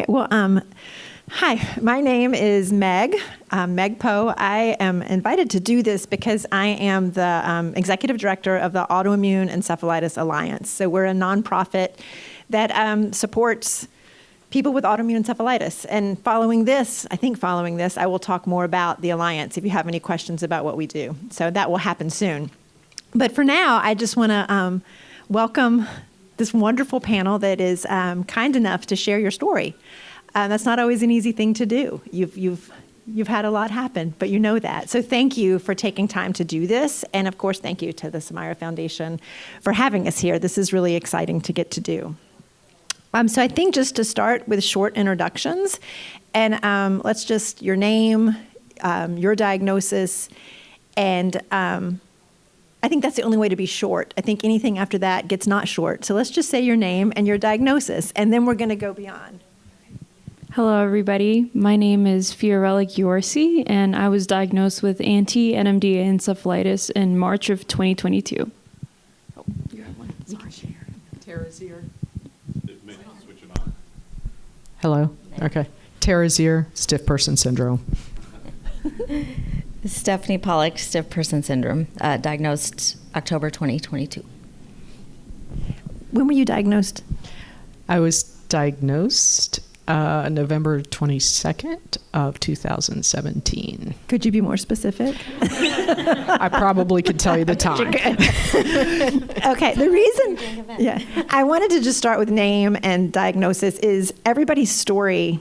Okay, well, hi, my name is Meg, Meg Poe. I am invited to do this because I am the executive director of the Autoimmune Encephalitis Alliance. So we're a nonprofit that supports people with autoimmune encephalitis. And following this, I will talk more about the Alliance if you have any questions about what we do. So that will happen soon. But for now, I just want to welcome this wonderful panel that is kind enough to share your story. That's not always an easy thing to do. You've had a lot happen, but you know that. So thank you for taking time to do this. And of course, thank you to the Samira Foundation for having us here. This is really exciting to get to do. So I think just to start with short introductions, and let's just, your name, your diagnosis, and I think that's the only way to be short. I think anything after that gets not short. So let's just say your name and your diagnosis, and then we're going to go beyond. Hello, everybody. My name is Fiorella Giorsi, and I was diagnosed with anti-NMDA encephalitis in March of 2022. Oh, you have one. Sorry. Tara's here. Switch it on. Hello. Okay. Tara's here. Stiff person syndrome. Stephanie Pollock, stiff person syndrome, diagnosed October 2022. When were you diagnosed? I was diagnosed November 22nd of 2017. Could you be more specific? I probably could tell you the time. Okay, the reason, I wanted to just start with name and diagnosis is everybody's story.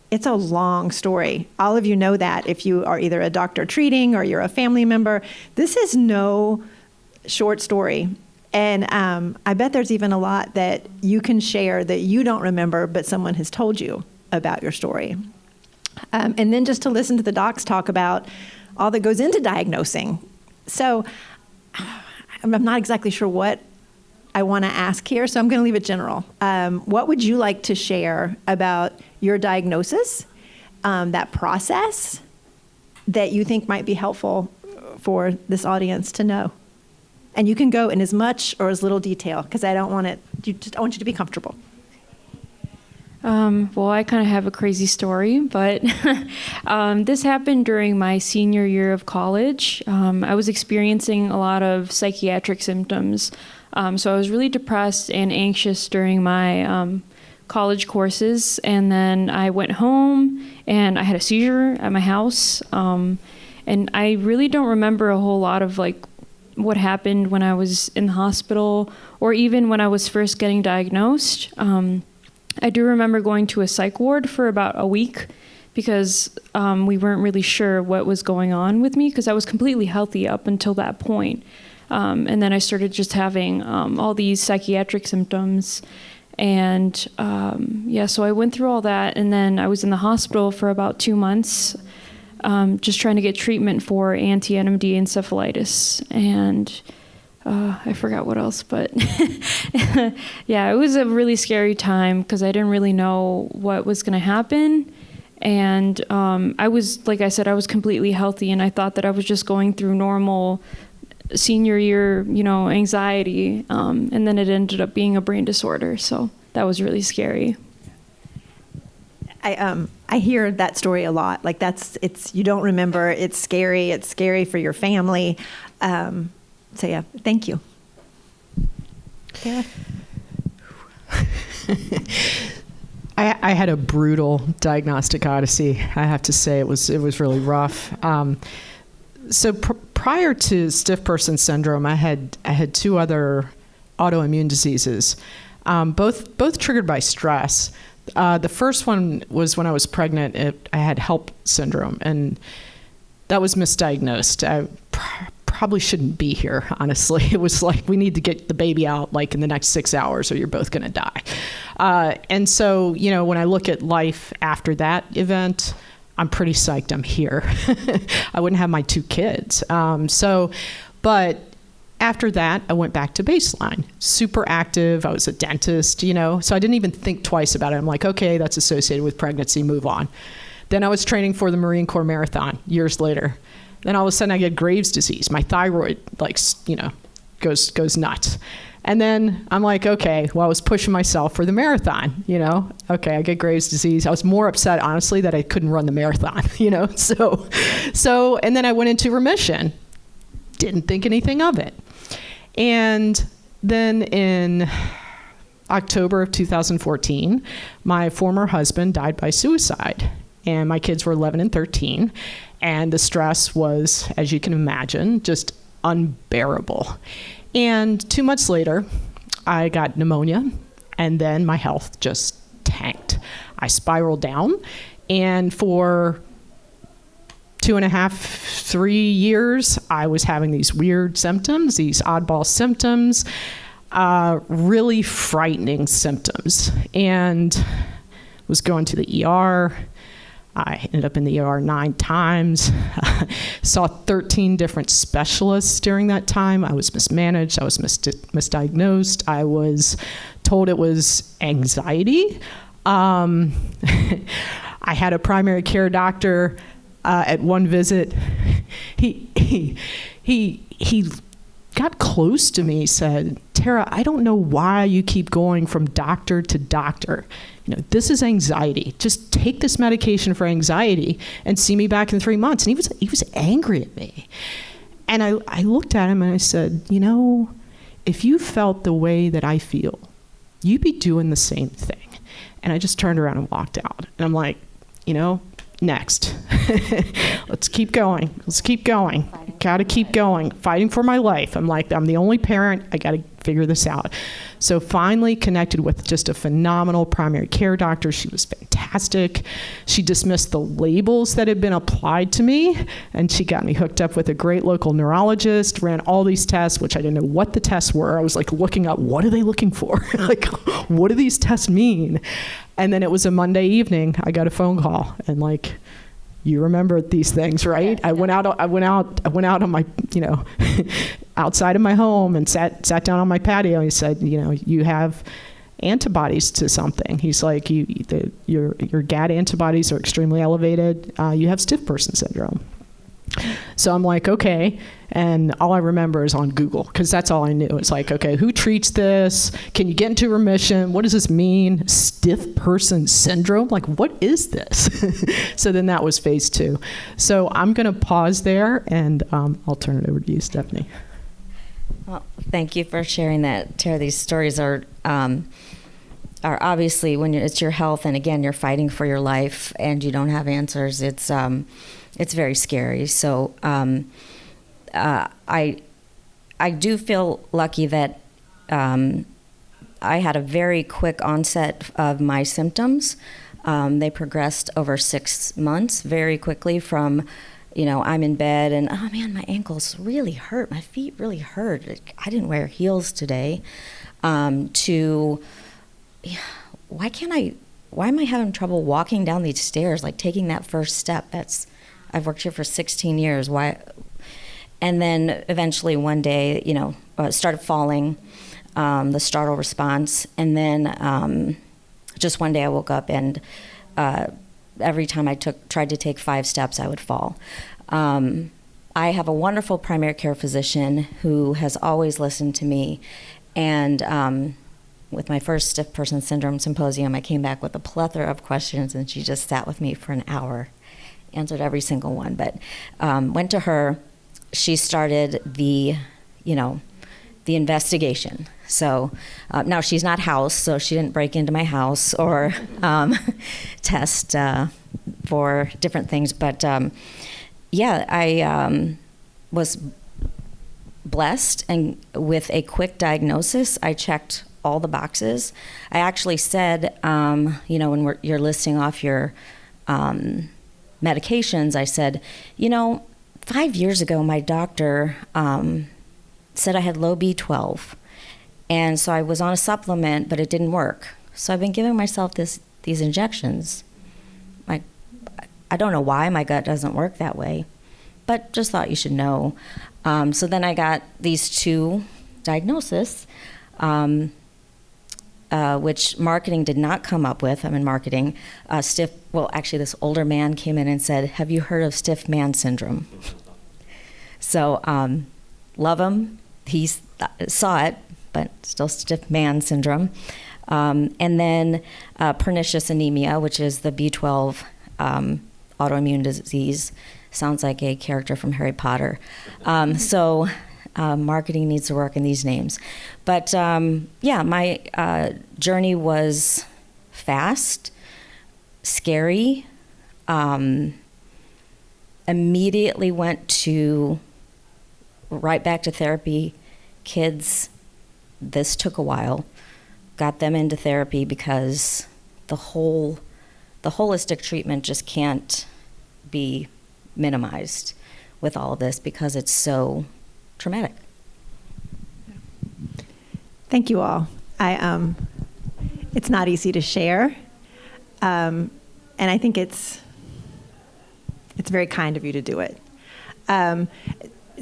It's a long story. All of you know that if you are either a doctor treating or you're a family member. This is no short story. And I bet there's even a lot that you can share that you don't remember, but someone has told you about your story. And then just to listen to the docs talk about all that goes into diagnosing. So I'm not exactly sure what I want to ask here, so I'm going to leave it general. What would you like to share about your diagnosis, that process that you think might be helpful for this audience to know? And you can go in as much or as little detail because I want you to be comfortable. Well, I kind of have a crazy story, but this happened during my senior year of college. I was experiencing a lot of psychiatric symptoms. So I was really depressed and anxious during my college courses. And then I went home and I had a seizure at my house. And I really don't remember a whole lot of what happened when I was in the hospital or even when I was first getting diagnosed. I do remember going to a psych ward for about a week because we weren't really sure what was going on with me because I was completely healthy up until that point. And then I started just having all these psychiatric symptoms. And so I went through all that. And then I was in the hospital for about 2 months, just trying to get treatment for anti-NMDA encephalitis. And I forgot what else, but it was a really scary time because I didn't really know what was going to happen. And I was, like I said, I was completely healthy, and I thought that I was just going through normal senior year, anxiety. And then it ended up being a brain disorder. So that was really scary. I hear that story a lot. You don't remember. It's scary. It's scary for your family. Thank you. Yeah. I had a brutal diagnostic odyssey. I have to say it was really rough. So prior to stiff person syndrome, I had two other autoimmune diseases, both triggered by stress. The first one was when I was pregnant. I had HELP syndrome, and that was misdiagnosed. I probably shouldn't be here, honestly. It was like, we need to get the baby out in the next 6 hours or you're both going to die. And so, when I look at life after that event, I'm pretty psyched I'm here. I wouldn't have my 2 kids. But after that, I went back to baseline. Super active. I was a dentist, so I didn't even think twice about it. I'm like, okay, that's associated with pregnancy, move on. Then I was training for the Marine Corps Marathon years later. Then all of a sudden I get Graves' disease. My thyroid, goes nuts. And then I'm like, okay, well, I was pushing myself for the marathon, Okay, I get Graves' disease. I was more upset, honestly, that I couldn't run the marathon, So, and then I went into remission. Didn't think anything of it. And then in October of 2014, my former husband died by suicide. And my kids were 11 and 13. And the stress was, as you can imagine, just unbearable. And 2 months later, I got pneumonia, and then my health just tanked. I spiraled down, and for 2.5, 3 years, I was having these weird symptoms, these oddball symptoms, really frightening symptoms, and was going to the ER. I ended up in the ER 9 times, saw 13 different specialists during that time. I was mismanaged, I was misdiagnosed, I was told it was anxiety. I had a primary care doctor at one visit. He got close to me, said, "Tara, I don't know why you keep going from doctor to doctor. This is anxiety. Just take this medication for anxiety and see me back in 3 months." And he was angry at me. And I looked at him and I said, if you felt the way that I feel, you'd be doing the same thing. And I just turned around and walked out. And I'm like, next. Let's keep going. Got to keep going. Fighting for my life. I'm like, I'm the only parent. I got to figure this out. So finally connected with just a phenomenal primary care doctor. She was fantastic. She dismissed the labels that had been applied to me, and she got me hooked up with a great local neurologist, ran all these tests, which I didn't know what the tests were. I was like looking up, what are they looking for? Like, what do these tests mean? And then it was a Monday evening, I got a phone call, and like, you remember these things, right? Yes, I went out on my, outside of my home and sat down on my patio. He said, you have antibodies to something. He's like, your GAD antibodies are extremely elevated. You have stiff person syndrome. So I'm like, okay. And all I remember is on Google, because that's all I knew. It's like, okay, who treats this? Can you get into remission? What does this mean? Stiff person syndrome? Like, what is this? So then that was phase 2. So I'm going to pause there, and I'll turn it over to you, Stephanie. Well, thank you for sharing that, Tara. These stories are obviously, when it's your health, and again, you're fighting for your life, and you don't have answers. It's very scary. So I do feel lucky that I had a very quick onset of my symptoms. They progressed over 6 months very quickly from, I'm in bed and, oh man, my ankles really hurt. My feet really hurt. I didn't wear heels today. To, why am I having trouble walking down these stairs, like taking that first step? I've worked here for 16 years. Why? And then eventually one day, started falling, the startle response. And then just one day I woke up and every time I tried to take 5 steps, I would fall. I have a wonderful primary care physician who has always listened to me. And with my first stiff person syndrome symposium, I came back with a plethora of questions, and she just sat with me for an hour. Answered every single one, but went to her. She started the investigation. So now she's not house, so she didn't break into my house or test for different things. But I was blessed, and with a quick diagnosis, I checked all the boxes. I actually said, when you're listing off your medications, I said, 5 years ago, my doctor said I had low B12. And so I was on a supplement, but it didn't work. So I've been giving myself these injections. I don't know why my gut doesn't work that way, but just thought you should know. So then I got these 2 diagnoses, which marketing did not come up with. I'm in marketing. Actually, this older man came in and said, "Have you heard of stiff man syndrome?" So, love him. He saw it, but still stiff man syndrome. And then pernicious anemia, which is the B12 autoimmune disease. Sounds like a character from Harry Potter. So marketing needs to work in these names. But yeah, my journey was fast, scary. Immediately went right back to therapy. Kids, this took a while. Got them into therapy because the holistic treatment just can't be minimized with all of this because it's so traumatic. Thank you all. It's not easy to share, and I think it's very kind of you to do it.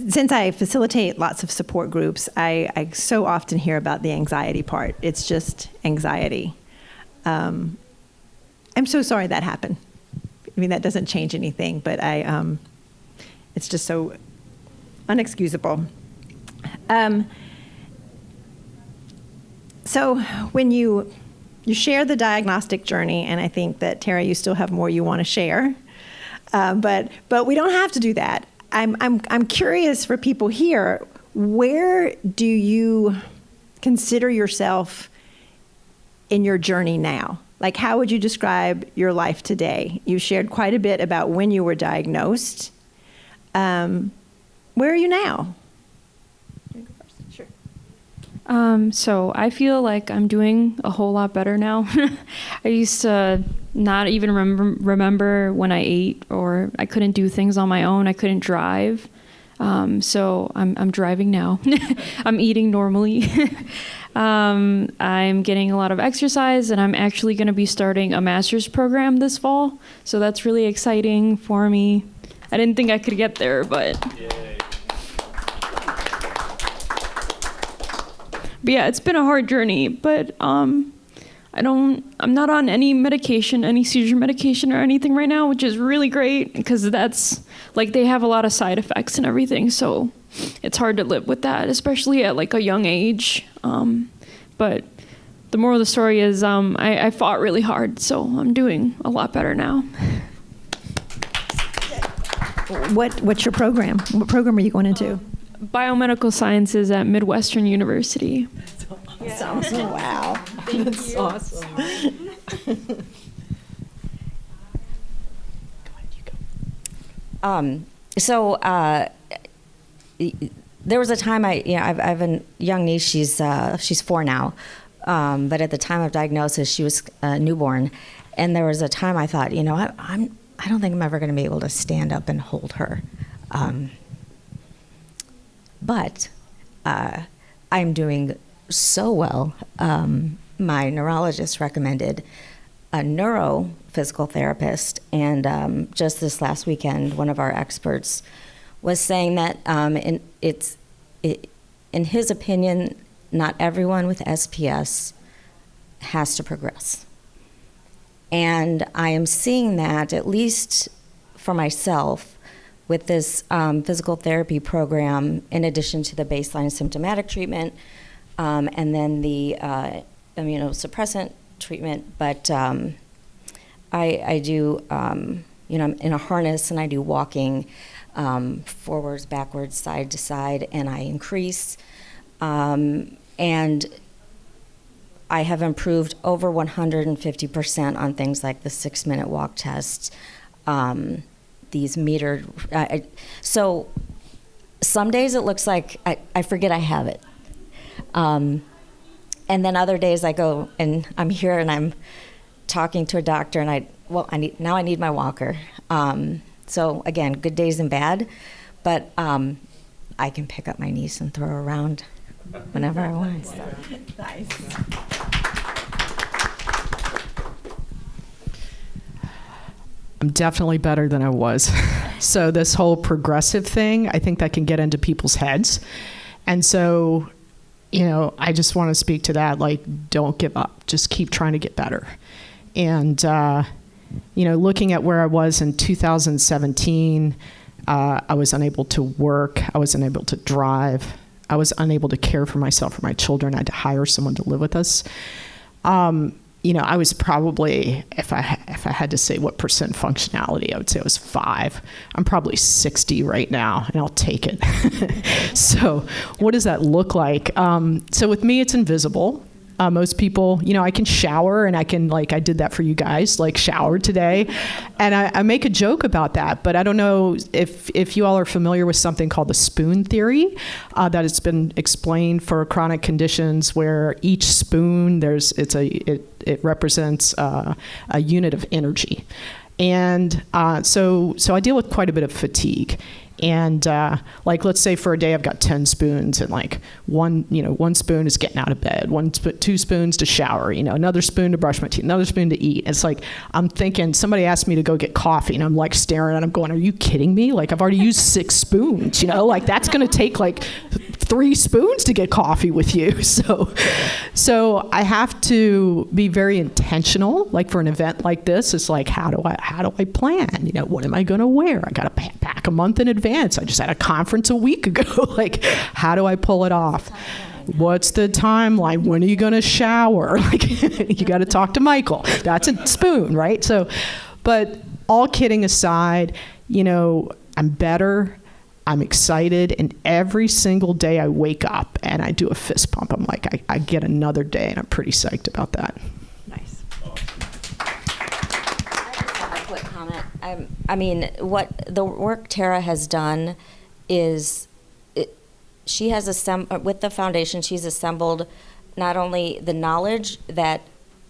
Since I facilitate lots of support groups, I so often hear about the anxiety part. It's just anxiety. I'm so sorry that happened. I mean, that doesn't change anything, but it's just so unexcusable. So when you share the diagnostic journey, and I think that, Tara, you still have more you want to share, but we don't have to do that. I'm curious for people here, where do you consider yourself in your journey now? Like, how would you describe your life today? You shared quite a bit about when you were diagnosed. Where are you now? Sure. So I feel like I'm doing a whole lot better now. I used to not even remember when I ate, or I couldn't do things on my own. I couldn't drive. So I'm driving now. I'm eating normally. I'm getting a lot of exercise, and I'm actually going to be starting a master's program this fall. So that's really exciting for me. I didn't think I could get there, but yeah, it's been a hard journey, but I'm not on any medication, any seizure medication or anything right now, which is really great because that's like they have a lot of side effects and everything. So it's hard to live with that, especially at like a young age. But the moral of the story is I fought really hard, so I'm doing a lot better now. What's your program? What program are you going into? Biomedical sciences at Midwestern University. That's awesome. Wow. That's awesome. There was a time I have a young niece. She's 4 now, but at the time of diagnosis, she was newborn, and there was a time I thought, I don't think I'm ever going to be able to stand up and hold her, but I'm doing so well. My neurologist recommended a neurophysical therapist, and just this last weekend, one of our experts was saying that in his opinion, not everyone with SPS has to progress. And I am seeing that, at least for myself, with this physical therapy program, in addition to the baseline symptomatic treatment, and then the immunosuppressant treatment. But I do, I'm in a harness, and I do walking forwards, backwards, side to side, and I increase. And I have improved over 150% on things like the 6-minute walk test, these metered. So some days it looks like I forget I have it. And then other days I go and I'm here and I'm talking to a doctor and I need my walker. So again, good days and bad, but I can pick up my niece and throw her around whenever I want. So. Nice. I'm definitely better than I was. So this whole progressive thing, I think that can get into people's heads. And so, I just want to speak to that, like, don't give up. Just keep trying to get better. And, looking at where I was in 2017, I was unable to work. I was unable to drive. I was unable to care for myself or my children. I had to hire someone to live with us. I was probably, if I had to say what percent functionality, I would say I was 5. I'm probably 60 right now, and I'll take it. So what does that look like? So with me, it's invisible. Most people, I can shower, and I can, I did that for you guys, shower today. And I make a joke about that, but I don't know if you all are familiar with something called the spoon theory, that has been explained for chronic conditions where each spoon, it represents a unit of energy. And so I deal with quite a bit of fatigue. And let's say for a day I've got 10 spoons, and one spoon is getting out of bed, 2 spoons to shower, another spoon to brush my teeth, another spoon to eat. It's I'm thinking, somebody asked me to go get coffee, and I'm staring at them going, are you kidding me? I've already used 6 spoons, that's going to take 3 spoons to get coffee with you. So I have to be very intentional. For an event like this, it's how do I plan? What am I going to wear? I got to pack a month in advance. I just had a conference a week ago. How do I pull it off? What's the timeline? When are you going to shower? You got to talk to Michael. That's a spoon, right? So, but all kidding aside, I'm better. I'm excited, and every single day I wake up and I do a fist pump. I'm I get another day, and I'm pretty psyched about that. Nice. A quick comment. What the work Tara has done is, she has with the foundation, she's assembled not only the knowledge that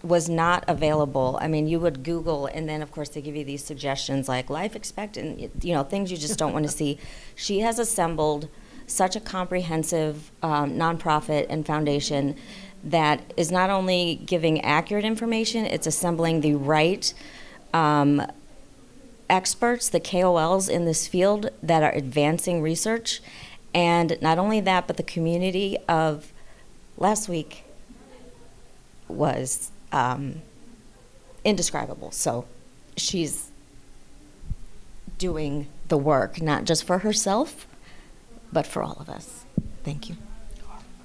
was not available. You would Google, and then of course they give you these suggestions like life expectancy, things you just don't want to see. She has assembled such a comprehensive nonprofit and foundation that is not only giving accurate information, it's assembling the right experts, the KOLs in this field that are advancing research. And not only that, but the community of last week was indescribable. So she's doing the work, not just for herself, but for all of us. Thank you.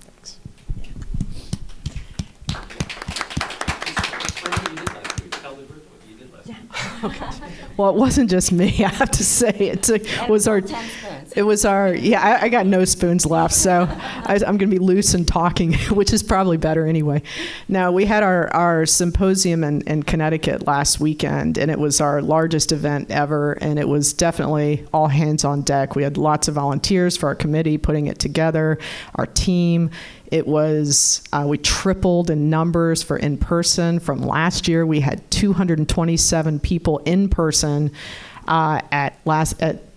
Thanks. Well, it wasn't just me. I have to say, it was our. I got no spoons left, so I'm going to be loose and talking, which is probably better anyway. Now, we had our symposium in Connecticut last weekend, and it was our largest event ever, and it was definitely all hands on deck. We had lots of volunteers for our committee putting it together, our team. It was, we tripled in numbers for in-person. From last year, we had 227 people in person at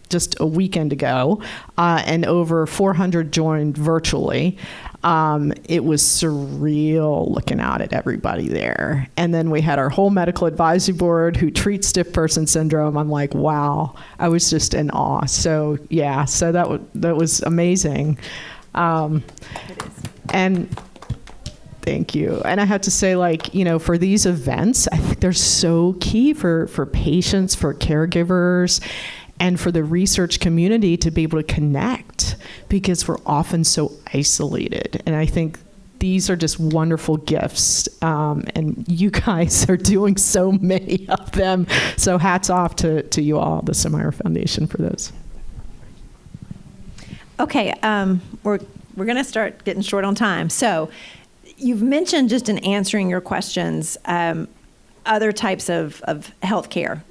just a weekend ago, and over 400 joined virtually. It was surreal looking out at everybody there. And then we had our whole medical advisory board who treats stiff person syndrome. I'm wow, I was just in awe. So yeah, so that was amazing. It is. And thank you. And I have to say, for these events, I think they're so key for patients, for caregivers, and for the research community to be able to connect, because we're often so isolated. And I think these are just wonderful gifts, and you guys are doing so many of them. So hats off to you all, the Semire Foundation, for those. Okay, we're going to start getting short on time. So you've mentioned, just in answering your questions, other types of healthcare,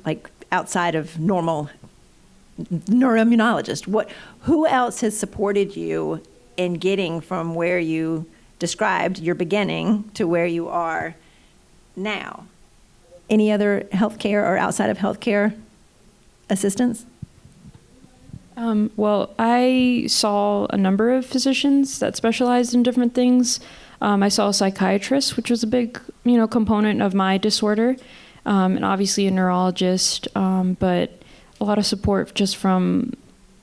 outside of normal neuroimmunologist. Who else has supported you in getting from where you described your beginning to where you are now? Any other healthcare or outside of healthcare assistance? Well, I saw a number of physicians that specialized in different things. I saw a psychiatrist, which was a big, component of my disorder, and obviously a neurologist, but a lot of support just from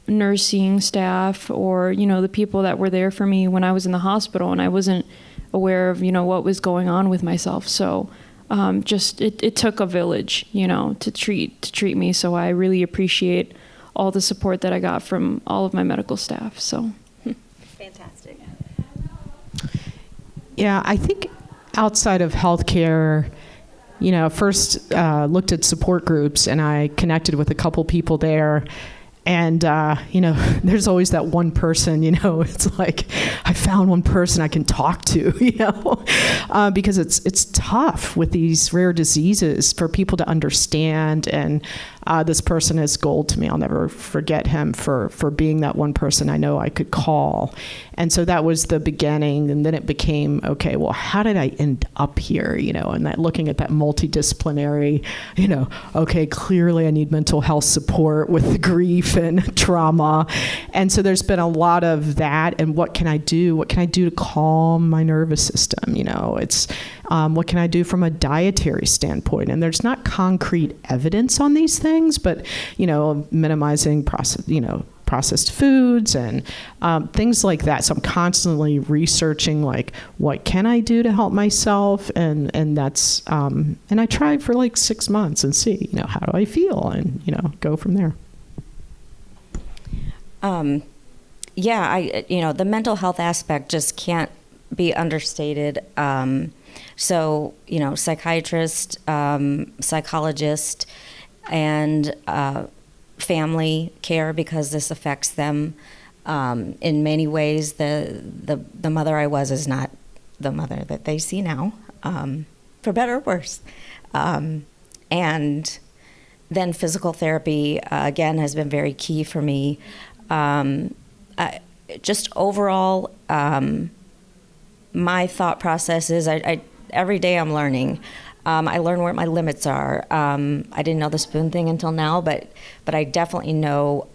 nursing staff or, the people that were there for me when I was in the hospital and I wasn't aware of, what was going on with myself. So it took a village, to treat me. So I really appreciate all the support that I got from all of my medical staff. So fantastic. Yeah, I think outside of healthcare, first looked at support groups, and I connected with a couple people there. And, there's always that one person, it's like, I found one person I can talk to, because it's tough with these rare diseases for people to understand. And this person is gold to me. I'll never forget him for being that one person I know I could call. And so that was the beginning. And then it became, okay, well, how did I end up here? And that looking at that multidisciplinary, okay, clearly I need mental health support with the grief and trauma. And so there's been a lot of that. And what can I do? What can I do to calm my nervous system? It's what can I do from a dietary standpoint? And there's not concrete evidence on these things, but, minimizing processed foods and things like that. So I'm constantly researching, like, what can I do to help myself? And that's, and I tried for like 6 months and see, how do I feel? And, go from there. The mental health aspect just can't be understated. So, psychiatrist, psychologist, and family care, because this affects them in many ways. The mother I was is not the mother that they see now, for better or worse. And then physical therapy, again, has been very key for me. Just overall, my thought process is I every day I'm learning. I learn where my limits are. I didn't know the spoon thing until now, but I definitely know,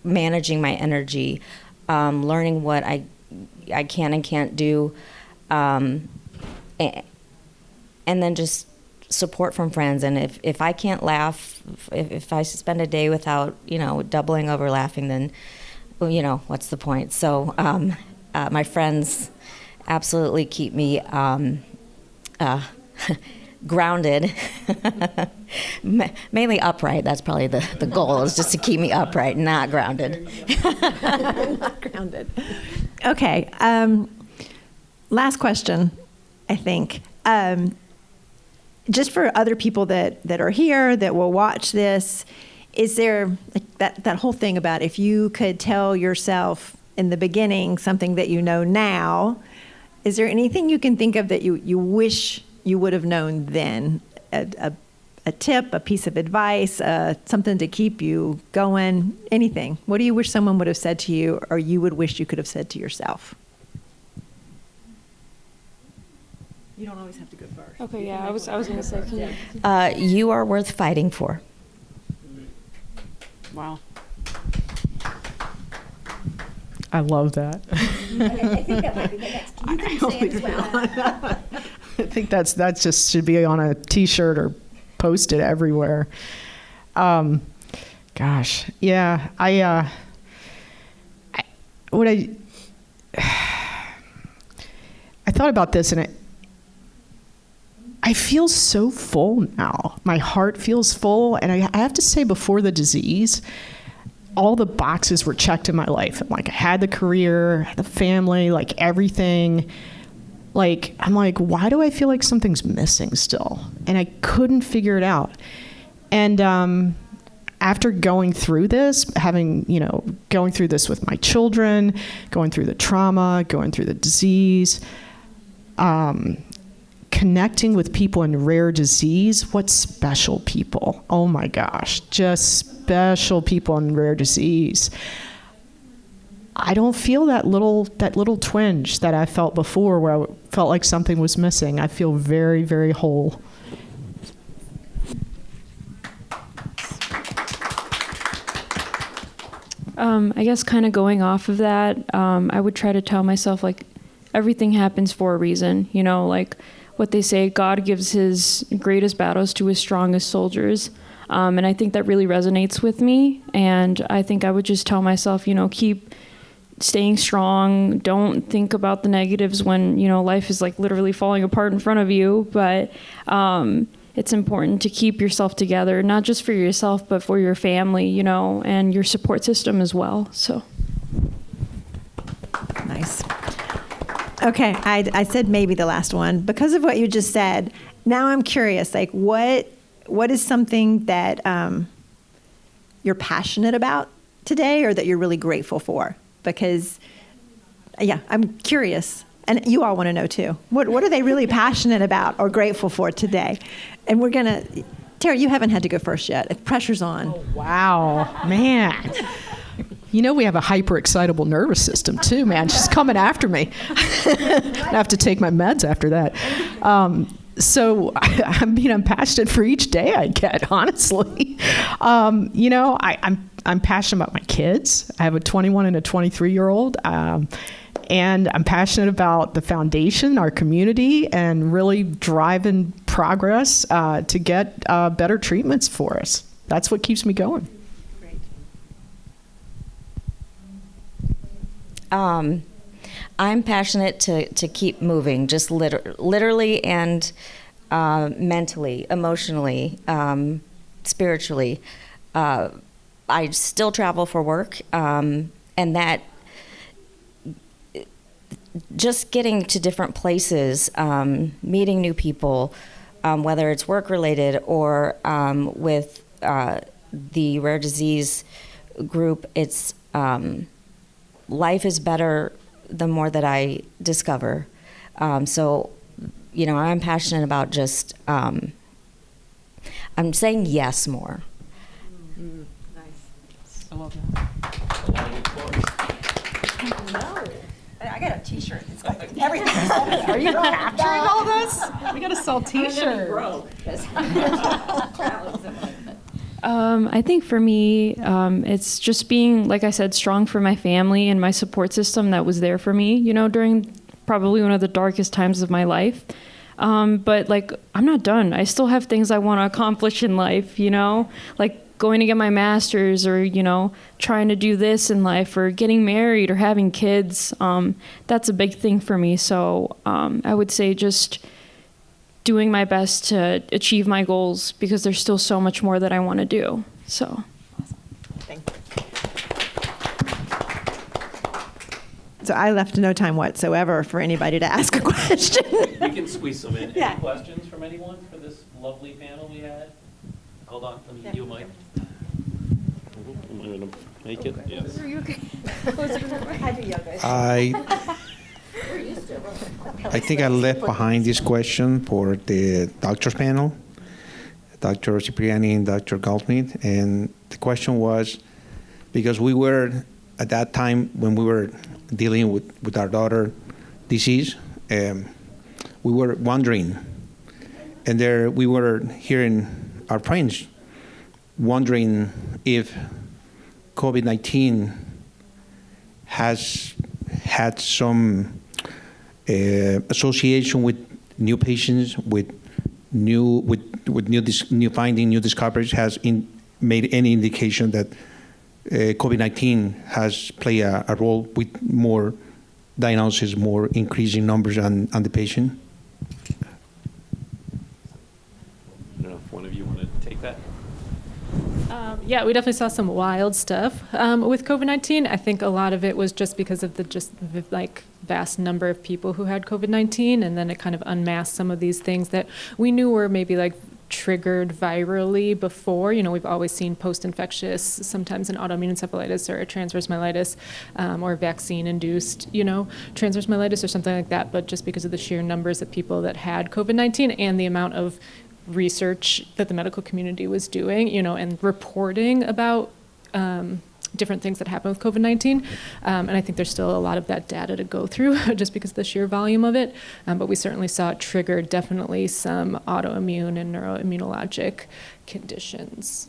managing my energy, learning what I can and can't do, and then just support from friends. And if I can't laugh, if I spend a day without, doubling over laughing, then, what's the point? So my friends absolutely keep me grounded, mainly upright. That's probably the goal, is just to keep me upright, not grounded. Not grounded. Okay. Last question, I think. Just for other people that are here, that will watch this, is there that whole thing about if you could tell yourself in the beginning something that you know now, is there anything you can think of that you wish you would have known then? A tip, a piece of advice, something to keep you going, anything. What do you wish someone would have said to you, or you would wish you could have said to yourself? You don't always have to go first. Okay, yeah, I was going to say. You are worth fighting for. Wow. I love that. I think that might be the next. You can say it as well. I think that just should be on a T-shirt or posted everywhere. Gosh, yeah. I thought about this, and I feel so full now. My heart feels full, and I have to say, before the disease, all the boxes were checked in my life. Like, I had the career, the family, like everything. Like, I'm like, why do I feel like something's missing still? And I couldn't figure it out. And after going through this, going through this with my children, going through the trauma, going through the disease, connecting with people in rare disease, what special people. Oh my gosh, just special people in rare disease. I don't feel that little twinge that I felt before, where I felt like something was missing. I feel very, very whole. I guess kind of going off of that, I would try to tell myself, like, everything happens for a reason. Like what they say, God gives his greatest battles to his strongest soldiers. And I think that really resonates with me. And I think I would just tell myself, keep staying strong. Don't think about the negatives when, life is like literally falling apart in front of you. But it's important to keep yourself together, not just for yourself, but for your family, and your support system as well. So. Nice. Okay, I said maybe the last one. Because of what you just said, now I'm curious, like what is something that you're passionate about today or that you're really grateful for? Because, yeah, I'm curious. And you all want to know too. What are they really passionate about or grateful for today? And we're going to, Tara, you haven't had to go first yet. If pressure's on. Oh, wow, man. You know we have a hyper-excitable nervous system too, man. She's coming after me. I have to take my meds after that. So, I mean, I'm passionate for each day I get, honestly. You know, I'm passionate about my kids. I have a 21 and a 23-year-old. And I'm passionate about the foundation, our community, and really driving progress to get better treatments for us. That's what keeps me going. Great. I'm passionate to keep moving, just literally and mentally, emotionally, spiritually. I still travel for work, and that just getting to different places, meeting new people, whether it's work-related or with the rare disease group, it's life is better the more that I discover. So, you know, I'm passionate about just, I'm saying yes more. Nice. I love that. I got a T-shirt. It's got everything. Are you capturing all this? We got to sell T-shirts. I think for me, it's just being, like I said, strong for my family and my support system that was there for me, you know, during probably one of the darkest times of my life. But like, I'm not done. I still have things I want to accomplish in life, you know, like going to get my master's or, you know, trying to do this in life or getting married or having kids. That's a big thing for me. So I would say just doing my best to achieve my goals because there's still so much more that I want to do. So. Awesome. Thank you. So I left no time whatsoever for anybody to ask a question. We can squeeze some in. Yeah. Any questions from anyone for this lovely panel we had? Hold on, let me give you a mic. Am I going to make it? Yes. Are you okay? I think I left behind this question for the doctor's panel, Dr. Cipriani and Dr. Goldsmith. And the question was, because we were, at that time when we were dealing with our daughter disease, we were wondering, and there we were hearing our friends wondering if COVID-19 has had some association with new patients, with new finding, new discoveries, has made any indication that COVID-19 has played a role with more diagnosis, more increasing numbers on the patient? I don't know if one of you want to take that. Yeah, we definitely saw some wild stuff with COVID-19. I think a lot of it was just because of the vast number of people who had COVID-19, and then it kind of unmasked some of these things that we knew were maybe like triggered virally before. You know, we've always seen post-infectious, sometimes an autoimmune encephalitis or a transverse myelitis or vaccine-induced, you know, transverse myelitis or something like that. But just because of the sheer numbers of people that had COVID-19 and the amount of research that the medical community was doing, you know, and reporting about different things that happen with COVID-19. And I think there's still a lot of that data to go through just because of the sheer volume of it. But we certainly saw it trigger definitely some autoimmune and neuroimmunologic conditions.